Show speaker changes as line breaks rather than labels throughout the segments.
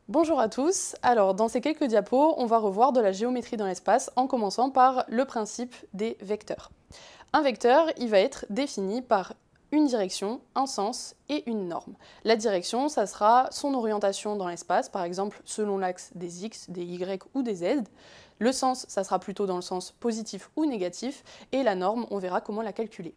Bonjour à tous, alors dans ces quelques diapos, on va revoir de la géométrie dans l'espace en commençant par le principe des vecteurs. Un vecteur, il va être défini par une direction, un sens et une norme. La direction, ça sera son orientation dans l'espace, par exemple selon l'axe des x, des y ou des z. Le sens, ça sera plutôt dans le sens positif ou négatif, et la norme, on verra comment la calculer.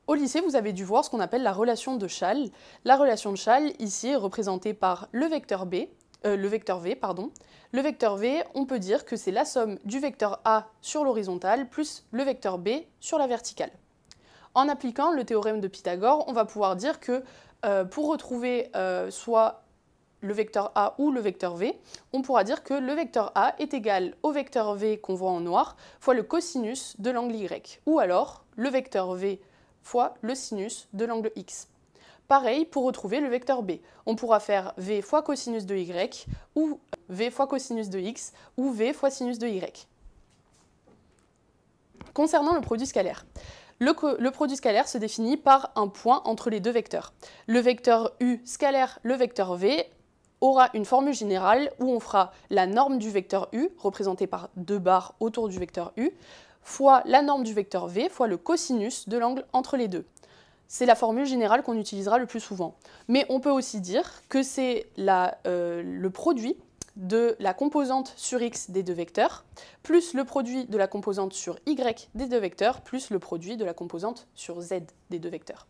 Au lycée, vous avez dû voir ce qu'on appelle la relation de Schall. La relation de Schall, ici, est représentée par le vecteur V. Le vecteur V, on peut dire que c'est la somme du vecteur A sur l'horizontale plus le vecteur B sur la verticale. En appliquant le théorème de Pythagore, on va pouvoir dire que pour retrouver soit le vecteur A ou le vecteur V, on pourra dire que le vecteur A est égal au vecteur V qu'on voit en noir fois le cosinus de l'angle Y, ou alors le vecteur V fois le sinus de l'angle x. Pareil pour retrouver le vecteur b. On pourra faire v fois cosinus de y, ou v fois cosinus de x, ou v fois sinus de y. Concernant le produit scalaire, le produit scalaire se définit par un point entre les deux vecteurs. Le vecteur u scalaire, le vecteur v, aura une formule générale où on fera la norme du vecteur u, représentée par deux barres autour du vecteur u, fois la norme du vecteur v, fois le cosinus de l'angle entre les deux. C'est la formule générale qu'on utilisera le plus souvent. Mais on peut aussi dire que c'est le produit de la composante sur x des deux vecteurs, plus le produit de la composante sur y des deux vecteurs, plus le produit de la composante sur z des deux vecteurs.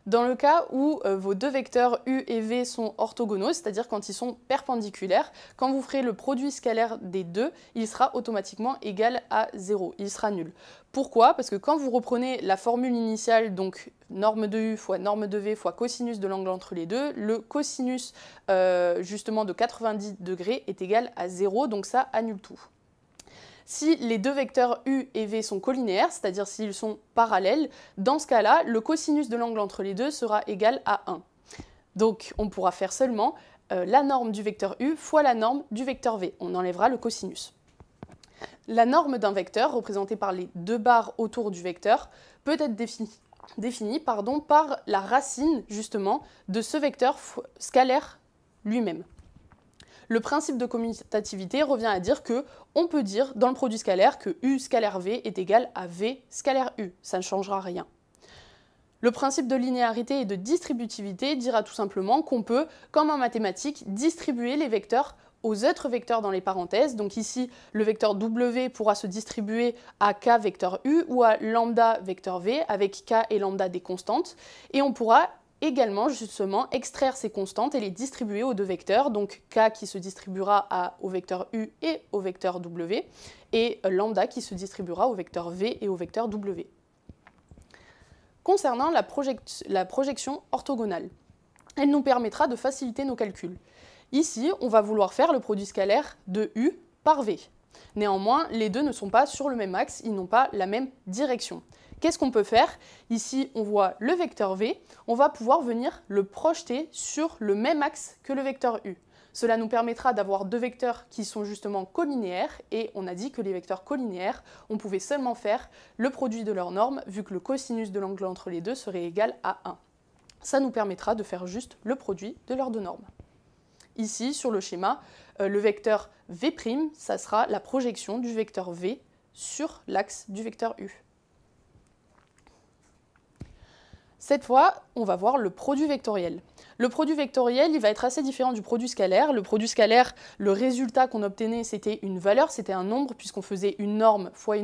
Dans le cas où vos deux vecteurs u et v sont orthogonaux, c'est-à-dire quand ils sont perpendiculaires, quand vous ferez le produit scalaire des deux, il sera automatiquement égal à 0, il sera nul. Pourquoi? Parce que quand vous reprenez la formule initiale, donc norme de u fois norme de v fois cosinus de l'angle entre les deux, le cosinus justement de 90 degrés est égal à 0, donc ça annule tout. Si les deux vecteurs u et v sont collinéaires, c'est-à-dire s'ils sont parallèles, dans ce cas-là, le cosinus de l'angle entre les deux sera égal à 1. Donc on pourra faire seulement la norme du vecteur u fois la norme du vecteur v. On enlèvera le cosinus. La norme d'un vecteur, représentée par les deux barres autour du vecteur, peut être définie par la racine justement de ce vecteur scalaire lui-même. Le principe de commutativité revient à dire que on peut dire dans le produit scalaire que u scalaire v est égal à v scalaire u. Ça ne changera rien. Le principe de linéarité et de distributivité dira tout simplement qu'on peut, comme en mathématiques, distribuer les vecteurs aux autres vecteurs dans les parenthèses. Donc ici, le vecteur w pourra se distribuer à k vecteur u ou à lambda vecteur v avec k et lambda des constantes. Et on pourra également justement extraire ces constantes et les distribuer aux deux vecteurs, donc k qui se distribuera au vecteur u et au vecteur w, et lambda qui se distribuera au vecteur v et au vecteur w. Concernant la projection orthogonale, elle nous permettra de faciliter nos calculs. Ici, on va vouloir faire le produit scalaire de u par v. Néanmoins, les deux ne sont pas sur le même axe, ils n'ont pas la même direction. Qu'est-ce qu'on peut faire? Ici, on voit le vecteur v, on va pouvoir venir le projeter sur le même axe que le vecteur u. Cela nous permettra d'avoir deux vecteurs qui sont justement collinéaires, et on a dit que les vecteurs collinéaires, on pouvait seulement faire le produit de leurs normes, vu que le cosinus de l'angle entre les deux serait égal à 1. Ça nous permettra de faire juste le produit de leurs deux normes. Ici, sur le schéma, le vecteur v', ça sera la projection du vecteur v sur l'axe du vecteur u. Cette fois, on va voir le produit vectoriel. Le produit vectoriel, il va être assez différent du produit scalaire. Le produit scalaire, le résultat qu'on obtenait, c'était une valeur, c'était un nombre, puisqu'on faisait une norme fois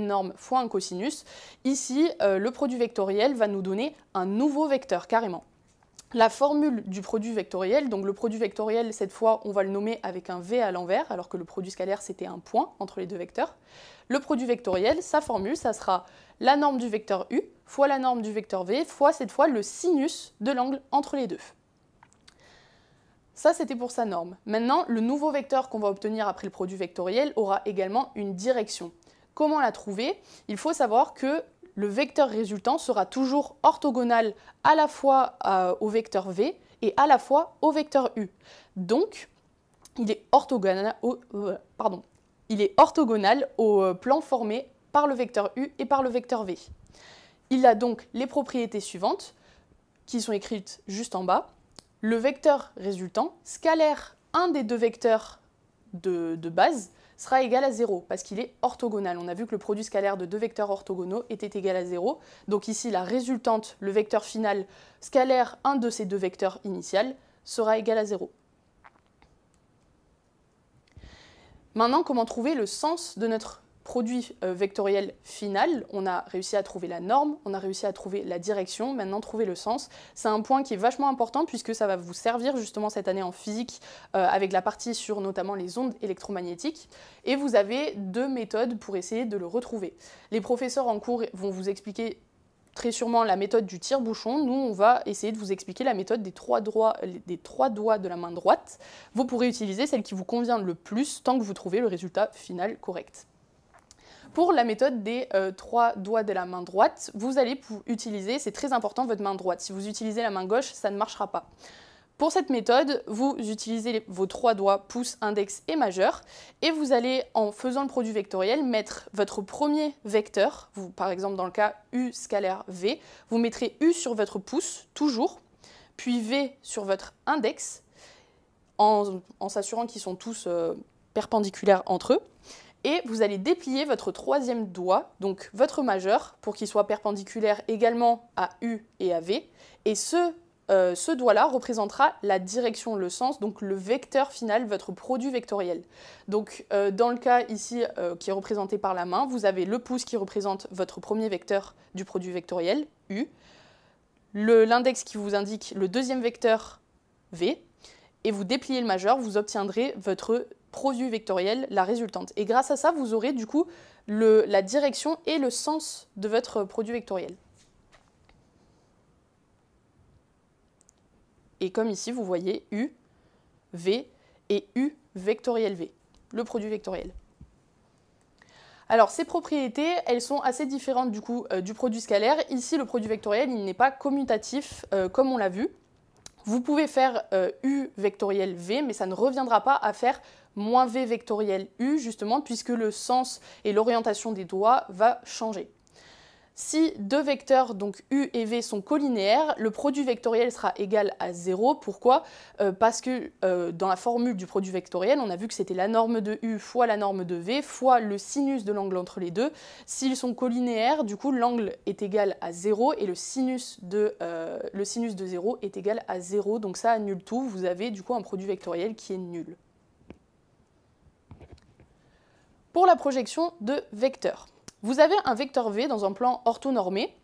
un cosinus. Ici, le produit vectoriel va nous donner un nouveau vecteur, carrément. La formule du produit vectoriel, donc le produit vectoriel, cette fois, on va le nommer avec un v à l'envers, alors que le produit scalaire, c'était un point entre les deux vecteurs. Le produit vectoriel, sa formule, ça sera la norme du vecteur u fois la norme du vecteur v fois, cette fois, le sinus de l'angle entre les deux. Ça, c'était pour sa norme. Maintenant, le nouveau vecteur qu'on va obtenir après le produit vectoriel aura également une direction. Comment la trouver? Il faut savoir que le vecteur résultant sera toujours orthogonal à la fois au vecteur v et à la fois au vecteur u. Donc, il est orthogonal au plan formé par le vecteur u et par le vecteur v. Il a donc les propriétés suivantes, qui sont écrites juste en bas. le vecteur résultant, scalaire 1 des deux vecteurs de base, sera égal à 0 parce qu'il est orthogonal. On a vu que le produit scalaire de deux vecteurs orthogonaux était égal à 0. Donc ici, la résultante, le vecteur final scalaire 1 de ces deux vecteurs initiales, sera égal à 0. Maintenant, comment trouver le sens de notre produit vectoriel final? On a réussi à trouver la norme, on a réussi à trouver la direction, maintenant trouver le sens. C'est un point qui est vachement important puisque ça va vous servir justement cette année en physique avec la partie sur notamment les ondes électromagnétiques. Et vous avez deux méthodes pour essayer de le retrouver. Les professeurs en cours vont vous expliquer très sûrement la méthode du tire-bouchon. Nous, on va essayer de vous expliquer la méthode des trois doigts de la main droite. Vous pourrez utiliser celle qui vous convient le plus tant que vous trouvez le résultat final correct. Pour la méthode des trois doigts de la main droite, vous allez utiliser, c'est très important, votre main droite. Si vous utilisez la main gauche, ça ne marchera pas. Pour cette méthode, vous utilisez vos trois doigts, pouce, index et majeur, et vous allez, en faisant le produit vectoriel, mettre votre premier vecteur, par exemple dans le cas U scalaire V, vous mettrez U sur votre pouce, toujours, puis V sur votre index, en s'assurant qu'ils sont tous perpendiculaires entre eux. Et vous allez déplier votre troisième doigt, donc votre majeur, pour qu'il soit perpendiculaire également à U et à V. Et ce doigt-là représentera la direction, le sens, donc le vecteur final, votre produit vectoriel. Donc dans le cas ici qui est représenté par la main, vous avez le pouce qui représente votre premier vecteur du produit vectoriel, U, l'index qui vous indique le deuxième vecteur, V, et vous dépliez le majeur, vous obtiendrez votre produit vectoriel, la résultante. Et grâce à ça, vous aurez du coup la direction et le sens de votre produit vectoriel. Et comme ici, vous voyez U, V et U vectoriel V, le produit vectoriel. Alors, ces propriétés, elles sont assez différentes du coup du produit scalaire. Ici, le produit vectoriel, il n'est pas commutatif comme on l'a vu. Vous pouvez faire U vectoriel V, mais ça ne reviendra pas à faire moins V vectoriel U, justement, puisque le sens et l'orientation des doigts va changer. Si deux vecteurs, donc U et V, sont collinéaires, le produit vectoriel sera égal à 0. Pourquoi? Parce que dans la formule du produit vectoriel, on a vu que c'était la norme de U fois la norme de V fois le sinus de l'angle entre les deux. S'ils sont collinéaires, du coup, l'angle est égal à 0 et le sinus de 0 est égal à 0. Donc ça annule tout. Vous avez du coup un produit vectoriel qui est nul. Pour la projection de vecteurs. Vous avez un vecteur V dans un plan orthonormé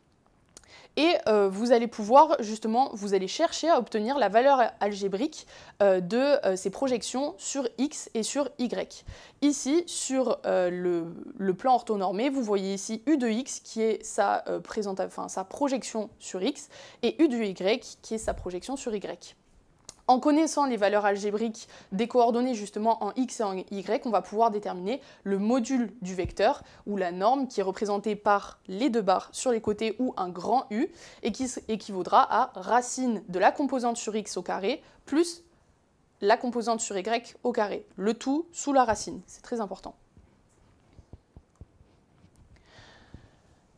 et vous allez pouvoir justement, vous allez chercher à obtenir la valeur algébrique de ces projections sur X et sur Y. Ici, sur le plan orthonormé, vous voyez ici U de X qui est sa projection sur X et U de Y qui est sa projection sur Y. En connaissant les valeurs algébriques des coordonnées justement en X et en Y, on va pouvoir déterminer le module du vecteur ou la norme qui est représentée par les deux barres sur les côtés ou un grand U et qui équivaudra à racine de la composante sur X au carré plus la composante sur Y au carré. Le tout sous la racine, c'est très important.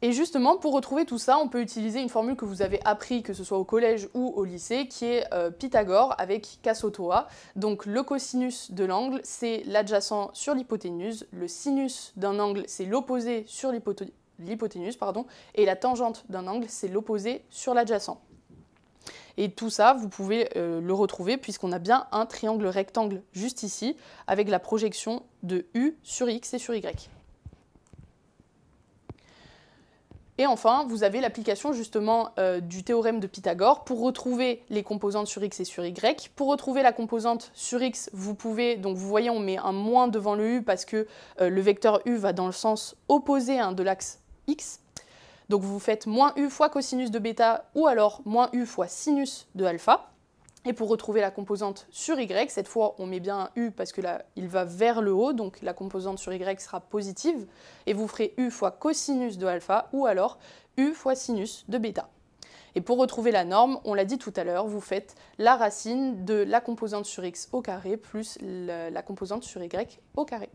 Et justement, pour retrouver tout ça, on peut utiliser une formule que vous avez appris, que ce soit au collège ou au lycée, qui est Pythagore avec Casotoa. Donc le cosinus de l'angle, c'est l'adjacent sur l'hypoténuse. Le sinus d'un angle, c'est l'opposé sur l'hypoténuse, et la tangente d'un angle, c'est l'opposé sur l'adjacent. Et tout ça, vous pouvez le retrouver puisqu'on a bien un triangle rectangle juste ici, avec la projection de U sur X et sur Y. Et enfin, vous avez l'application justement du théorème de Pythagore pour retrouver les composantes sur X et sur Y. Pour retrouver la composante sur X, vous pouvez, donc vous voyez, on met un moins devant le U parce que le vecteur U va dans le sens opposé de l'axe X. Donc vous faites moins U fois cosinus de bêta ou alors moins U fois sinus de alpha. Et pour retrouver la composante sur Y, cette fois on met bien un U parce que là il va vers le haut, donc la composante sur Y sera positive, et vous ferez U fois cosinus de alpha ou alors U fois sinus de bêta. Et pour retrouver la norme, on l'a dit tout à l'heure, vous faites la racine de la composante sur X au carré plus la composante sur Y au carré.